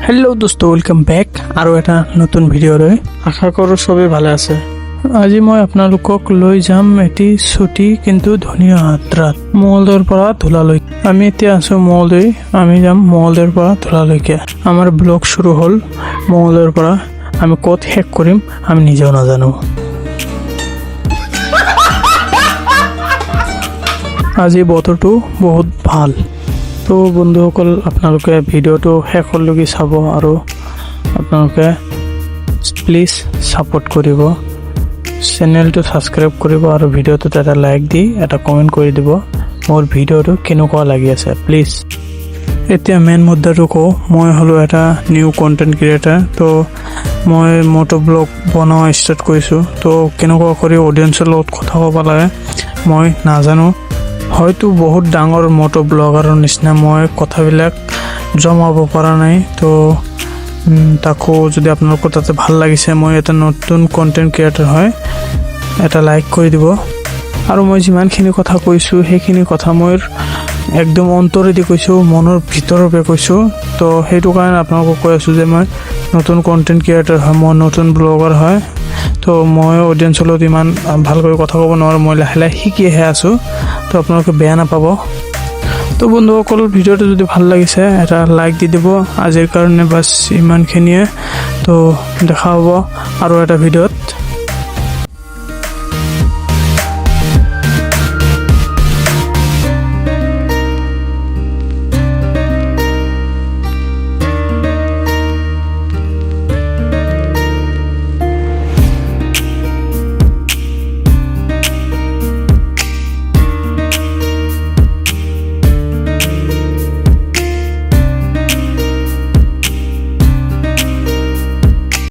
Hello दोस्तों welcome back আৰু এটা নতুন ভিডিঅ'লৈ আশা কৰোঁ সবেই ভালে আছে। আজি মই আপোনালোকক লৈ যাম এটি ছুটি কিন্তু ধুনীয়া যাত্ৰাত মঙলদৈৰ পৰা ধুলালৈ। আমি এতিয়া আছো মঙলদৈ, আমি যাম মঙলদৈৰ পৰা ধুলালৈকে। আমাৰ ব্লগ শুৰু হল মঙলদৈৰ পৰা, আমি ক'ত শেষ কৰিম আমি নিজেও নাজানো। আজি বতৰটো বহুত ভাল। তো বন্ধুসকল আপোনালোকে ভিডিঅ'টো শেষলৈকে চাব আৰু আপোনালোকে প্লিজ সাপোৰ্ট কৰিব, চেনেলটো সাবস্ক্ৰাইব কৰিব আৰু ভিডিঅ'টোত এটা লাইক দি এটা কমেন্ট কৰি দিব মোৰ ভিডিঅ'টো কেনেকুৱা লাগি আছে প্লিজ। এতিয়া মেইন মুদ্দাটো কওঁ, মই হলো এটা নিউ কন্টেন্ট ক্ৰিয়েটাৰ। তো মই মটো ব্লগ বনোৱা ষ্টাৰ্ট কৰিছোঁ। তো কেনেকুৱা কৰি অডিয়েন্সৰ লগত কথা ক'ব লাগে মই নাজানো, হয়তো বহুত ডাঙৰ মটো ব্লগাৰৰ নিচিনা মই কথাবিলাক জমাব পৰা নাই। তো তাকো যদি আপোনালোকৰ তাতে ভাল লাগিছে, মই এটা নতুন কন্টেন্ট ক্ৰিয়েটাৰ হয়, এটা লাইক কৰি দিব। আৰু মই যিমানখিনি কথা কৈছোঁ সেইখিনি কথা মই একদম অন্তৰেদি কৈছোঁ, মনৰ ভিতৰৰ পৰা কৈছোঁ। তো সেইটো কাৰণে আপোনালোকক কৈ আছোঁ যে মই নতুন কন্টেন্ট ক্ৰিয়েটাৰ হয়, মই নতুন ব্লগাৰ হয়। তো মই অডিয়েন্সৰ লগত ইমান ভালকৈ কথা ক'ব নোৱাৰোঁ, মই লাহে লাহে শিকিহে আছোঁ। তো আপোনালোকে বেয়া নাপাব। তো বন্ধুসকল ভিডিঅ'টো যদি ভাল লাগিছে এটা লাইক দি দিব। আজিৰ কাৰণে বাছ ইমানখিনিয়ে। তো দেখা হ'ব আৰু এটা ভিডিঅ'ত।